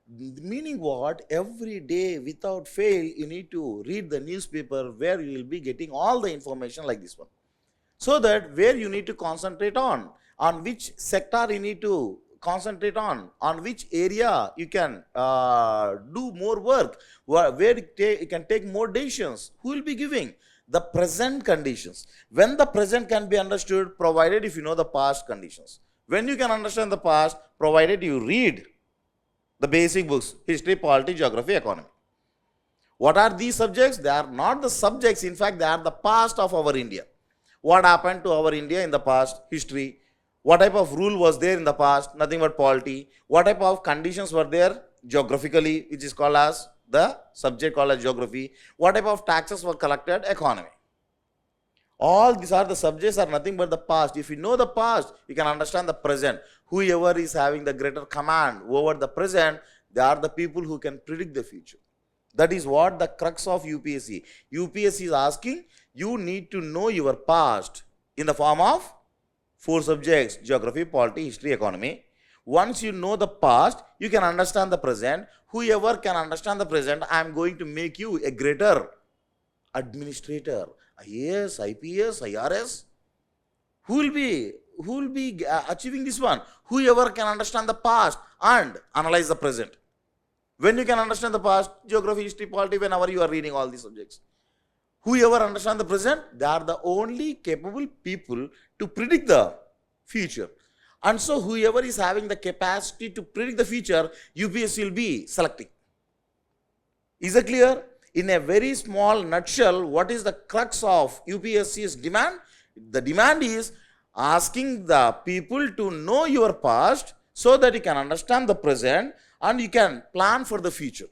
[SPEAKER 1] Meaning what? Every day without fail, you need to read the newspaper where you will be getting all the information like this one. So that where you need to concentrate on which sector you need to concentrate on which area you can do more work, where you can take more decisions, who will be giving the present conditions. When the present can be understood, provided if you know the past conditions. When you can understand the past, provided you read the basic books, history, polity, geography, economy. What are these subjects? They are not the subjects, in fact, they are the past of our India. What happened to our India in the past? History. What type of rule was there in the past? Nothing but polity. What type of conditions were there geographically, which is called as the subject called as geography. What type of taxes were collected? Economy. All these are the subjects are nothing but the past. If you know the past, you can understand the present. Whoever is having the greater command over the present, they are the people who can predict the future. That is what the crux of UPSC. UPSC is asking, you need to know your past in the form of 4 subjects: geography, polity, history, economy. Once you know the past, you can understand the present. Whoever can understand the present, I am going to make you a greater administrator, IAS, IPS, IRS. Who will be achieving this one? Whoever can understand the past and analyze the present. When you can understand the past, geography, history, polity, whenever you are reading all these subjects. Whoever understands the present, they are the only capable people to predict the future. And so whoever is having the capacity to predict the future, UPSC will be selecting. Is it clear? In a very small nutshell, what is the crux of UPSC's demand? The demand is asking the people to know your past so that you can understand the present and you can plan for the future.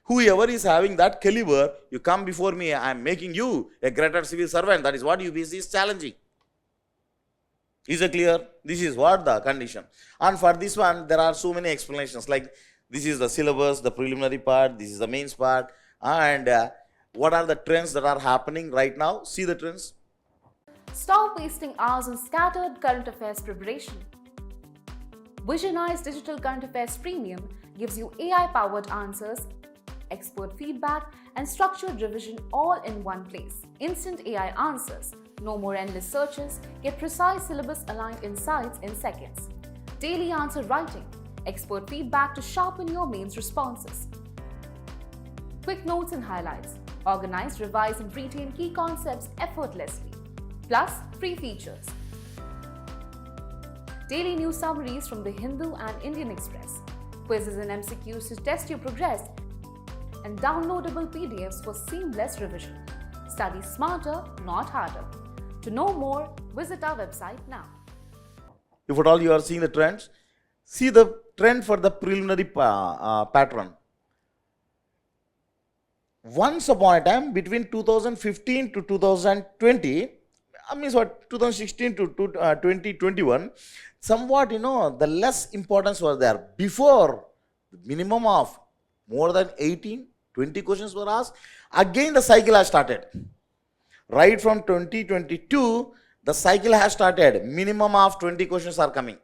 [SPEAKER 1] Whoever is having that caliber, you come before me, I am making you a greater civil servant. That is what UPSC is challenging. Is it clear? This is what the condition. And for this one, there are so many explanations. Like this is the syllabus, the preliminary part, this is the mains part. And what are the trends that are happening right now? See the trends.
[SPEAKER 2] Stop wasting hours on scattered current affairs preparation. Visionized Digital Current Affairs Premium gives you AI-powered answers, expert feedback, and structured revision all in one place. Instant AI answers, no more endless searches, get precise syllabus-aligned insights in seconds. Daily answer writing, expert feedback to sharpen your mains responses. Quick notes and highlights, organize, revise, and retain key concepts effortlessly. Plus, free features. Daily news summaries from the Hindu and Indian Express, quizzes and MCQs to test your progress, and downloadable PDFs for seamless revision. Study smarter, not harder. To know more, visit our website now.
[SPEAKER 1] If at all you are seeing the trends, see the trend for the preliminary pattern. Once upon a time, between 2015 to 2020, means what, 2016 to 2021, somewhat, the less importance was there. Before, the minimum of more than 18, 20 questions were asked. Again, the cycle has started. Right from 2022, the cycle has started. Minimum of 20 questions are coming.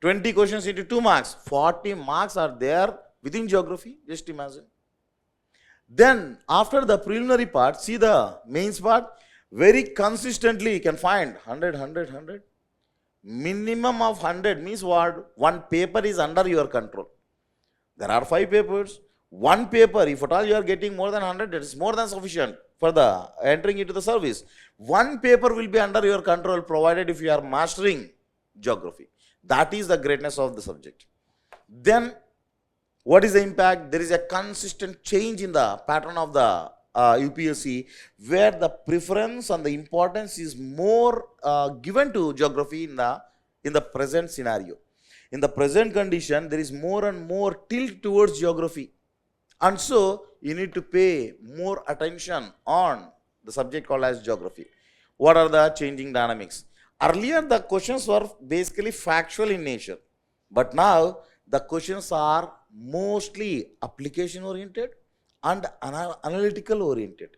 [SPEAKER 1] 20 questions into 2 marks. 40 marks are there within geography. Just imagine. Then, after the preliminary part, see the mains part. Very consistently, you can find 100, 100, 100. Minimum of 100 means what? One paper is under your control. There are 5 papers. One paper, if at all you are getting more than 100, that is more than sufficient for the entering into the service. One paper will be under your control provided if you are mastering geography. That is the greatness of the subject. Then what is the impact? There is a consistent change in the pattern of the UPSC, where the preference and the importance is more given to geography in the present scenario. In the present condition, there is more and more tilt towards geography. And so, you need to pay more attention on the subject called as geography. What are the changing dynamics? Earlier, the questions were basically factual in nature. But now, the questions are mostly application oriented and analytical oriented.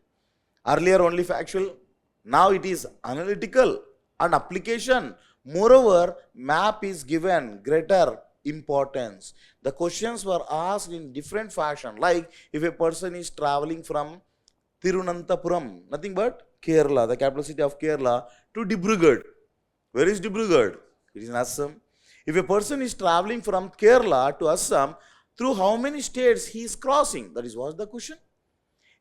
[SPEAKER 1] Earlier, only factual. Now, it is analytical and application. Moreover, map is given greater importance. The questions were asked in different fashion. Like if a person is traveling from Tirunantapuram, nothing but Kerala, the capital city of Kerala, to Dibrugarh. Where is Dibrugarh? It is in Assam. If a person is traveling from Kerala to Assam, through how many states he is crossing? That is what the question.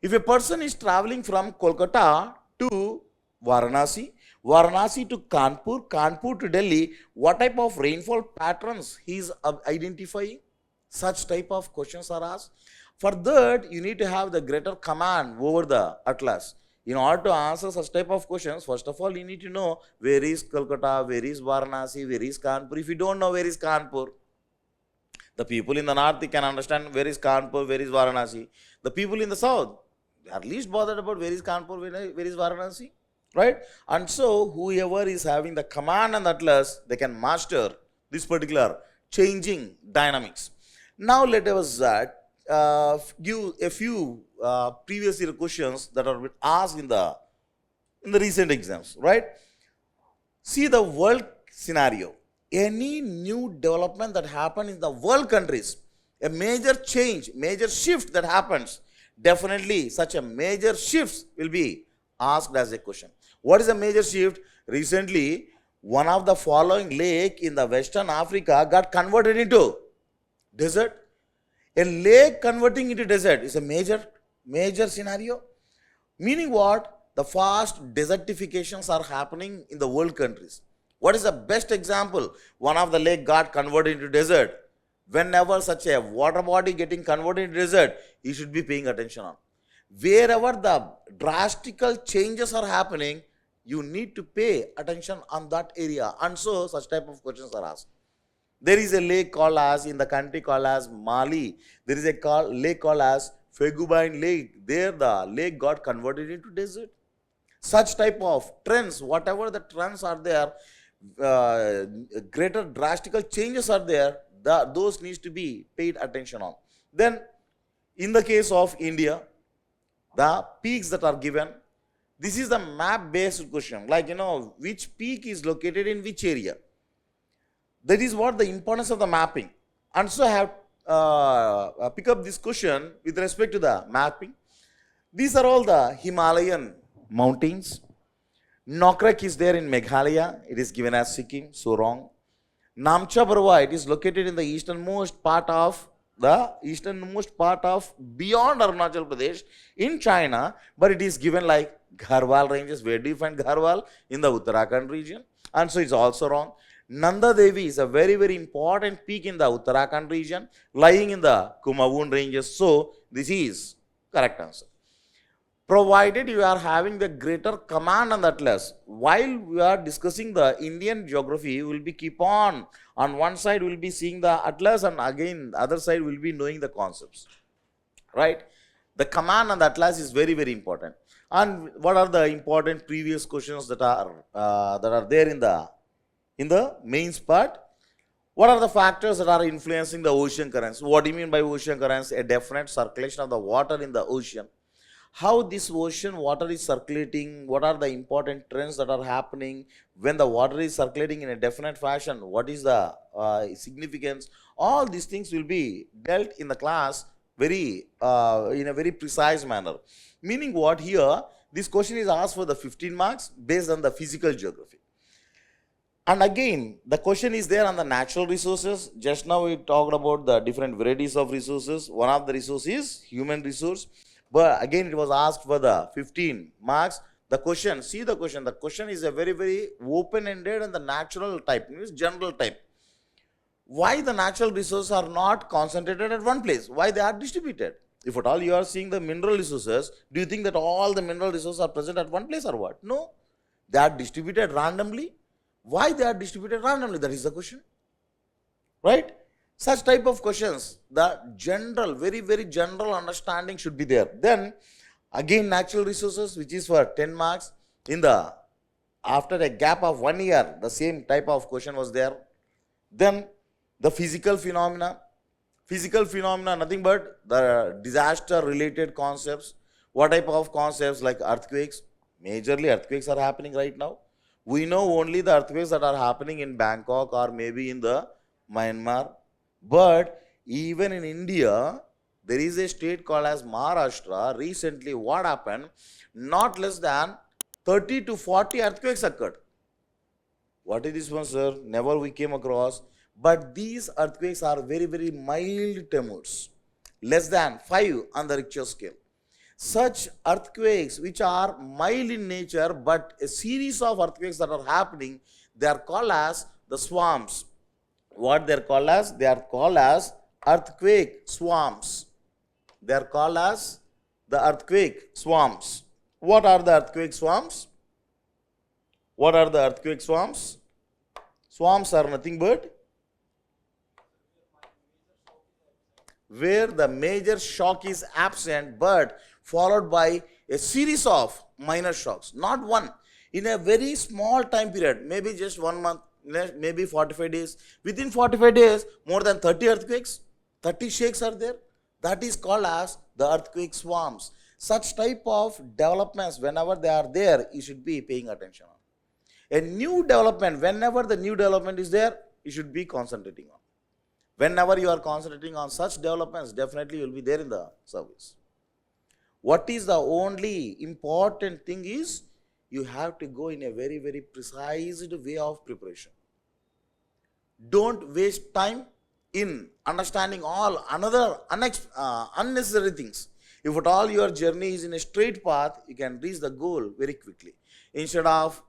[SPEAKER 1] If a person is traveling from Kolkata to Varanasi, Varanasi to Kanpur, Kanpur to Delhi, what type of rainfall patterns he is identifying? Such type of questions are asked. For that, you need to have the greater command over the atlas. In order to answer such type of questions, first of all, you need to know where is Kolkata, where is Varanasi, where is Kanpur. If you don't know where is Kanpur, the people in the north can understand where is Kanpur, where is Varanasi. The people in the south, they are least bothered about where is Kanpur, where is Varanasi. Right? And so, whoever is having the command and atlas, they can master this particular changing dynamics. Now, let us give a few previous year questions that are asked in the recent exams. Right? See the world scenario. Any new development that happens in the world countries, a major change, major shift that happens, definitely such a major shift will be asked as a question. What is a major shift? Recently, one of the following lake in the Western Africa got converted into desert. A lake converting into desert is a major scenario. Meaning what? The fast desertifications are happening in the world countries. What is the best example? One of the lake got converted into desert. Whenever such a water body getting converted into desert, you should be paying attention on. Wherever the drastical changes are happening, you need to pay attention on that area. And so, such type of questions are asked. There is a lake called as, in the country called as Mali, there is a lake called as Fegubine Lake. There the lake got converted into desert. Such type of trends, whatever the trends are there, greater drastical changes are there, those needs to be paid attention on. Then, in the case of India, the peaks that are given, this is the map based question, like which peak is located in which area. That is what the importance of the mapping. And so I have pick up this question with respect to the mapping. These are all the Himalayan mountains. Nokrek is there in Meghalaya, it is given as Sikkim, so wrong. Namcha Barwa, it is located in the easternmost part of beyond Arunachal Pradesh in China, but it is given like Garhwal ranges. Where do you find Garhwal? In the Uttarakhand region. And so it's also wrong. Nanda Devi is a very, very important peak in the Uttarakhand region, lying in the Kumaon ranges. So this is correct answer. Provided you are having the greater command on the atlas, while we are discussing the Indian geography, we will be keep on one side we will be seeing the atlas, and again the other side we will be knowing the concepts. Right? The command on the atlas is very, very important. And what are the important previous questions that are there in the mains part? What are the factors that are influencing the ocean currents? What do you mean by ocean currents? A definite circulation of the water in the ocean. How this ocean water is circulating, what are the important trends that are happening when the water is circulating in a definite fashion, what is the significance? All these things will be dealt in the class in a very precise manner. Meaning what here, this question is asked for the 15 marks based on the physical geography. And again, the question is there on the natural resources. Just now we talked about the different varieties of resources. One of the resources is human resource. But again, it was asked for the 15 marks. The question, see the question. The question is a very, very open-ended and the natural type, means general type. Why the natural resources are not concentrated at one place? Why they are distributed? If at all you are seeing the mineral resources, do you think that all the mineral resources are present at one place or what? No. They are distributed randomly. Why they are distributed randomly? That is the question. Right? Such type of questions, the general, very, very general understanding should be there. Then, again, natural resources, which is for 10 marks. After a gap of 1 year, the same type of question was there. Then, the physical phenomena. Physical phenomena, nothing but the disaster-related concepts. What type of concepts like earthquakes? Majorly, earthquakes are happening right now. We know only the earthquakes that are happening in Bangkok or maybe in the Myanmar. But even in India, there is a state called as Maharashtra. Recently, what happened? Not less than 30 to 40 earthquakes occurred. What is this one, sir? Never we came across. But these earthquakes are very, very mild tremors, less than 5 on the Richter scale. Such earthquakes which are mild in nature, but a series of earthquakes that are happening, they are called as the swarms. What they are called as? They are called as earthquake swarms. They are called as the earthquake swarms. What are the earthquake swarms? What are the earthquake swarms? Swarms are nothing but where the major shock is absent but followed by a series of minor shocks, not one, in a very small time period, maybe just 1 month, maybe 45 days. Within 45 days, more than 30 earthquakes, 30 shakes are there. That is called as the earthquake swarms. Such type of developments, whenever they are there, you should be paying attention on. A new development, whenever the new development is there, you should be concentrating on. Whenever you are concentrating on such developments, definitely you will be there in the service. What is the only important thing is, you have to go in a very, very precise way of preparation. Don't waste time in understanding all another unnecessary things. If at all your journey is in a straight path, you can reach the goal very quickly. Instead of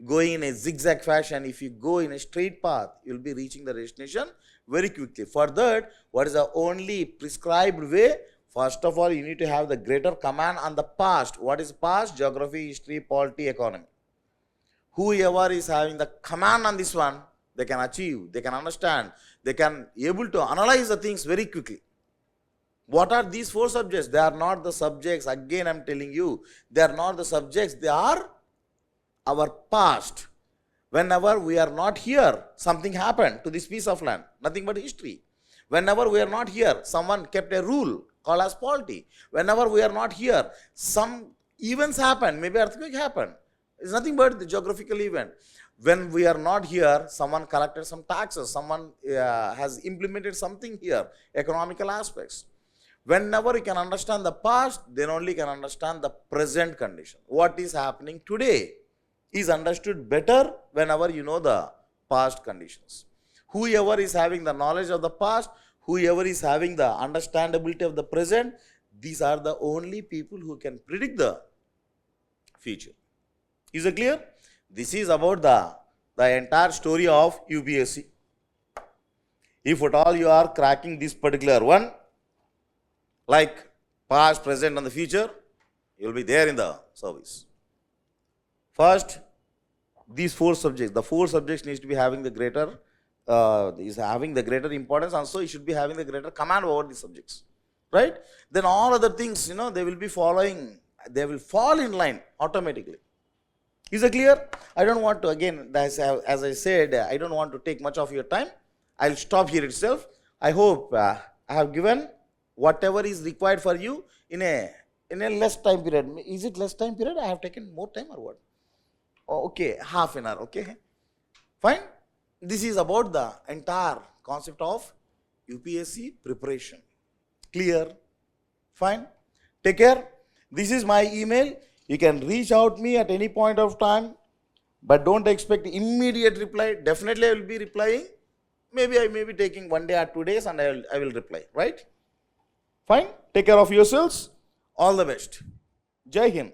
[SPEAKER 1] going in a zigzag fashion, if you go in a straight path, you will be reaching the destination very quickly. For that, what is the only prescribed way? First of all, you need to have the greater command on the past. What is past? Geography, history, polity, economy. Whoever is having the command on this one, they can achieve, they can understand, they can able to analyze the things very quickly. What are these 4 subjects? They are not the subjects. Again, I am telling you, they are not the subjects. They are our past. Whenever we are not here, something happened to this piece of land. Nothing but history. Whenever we are not here, someone kept a rule called as polity. Whenever we are not here, some events happen. Maybe earthquake happened. It's nothing but the geographical event. When we are not here, someone collected some taxes. Someone has implemented something here. Economical aspects. Whenever you can understand the past, then only can understand the present condition. What is happening today is understood better whenever you know the past conditions. Whoever is having the knowledge of the past, whoever is having the understandability of the present, these are the only people who can predict the future. Is it clear? This is about the entire story of UPSC. If at all you are cracking this particular one, like past, present and the future, you will be there in the service. First, these 4 subjects, the 4 subjects needs to be having the greater, importance, and so you should be having the greater command over these subjects, right? Then all other things, they will be following, they will fall in line automatically. Is it clear? I don't want to, again, as I said, I don't want to take much of your time. I'll stop here itself. I hope I have given whatever is required for you in a less time period. Is it less time period? I have taken more time or what? Oh, okay, half an hour, okay. Fine. This is about the entire concept of UPSC preparation. Clear? Fine. Take care. This is my email. You can reach out me at any point of time, but don't expect immediate reply. Definitely I will be replying. Maybe I may be taking 1 day or 2 days and I will reply, right? Fine. Take care of yourselves. All the best. Jai Hind.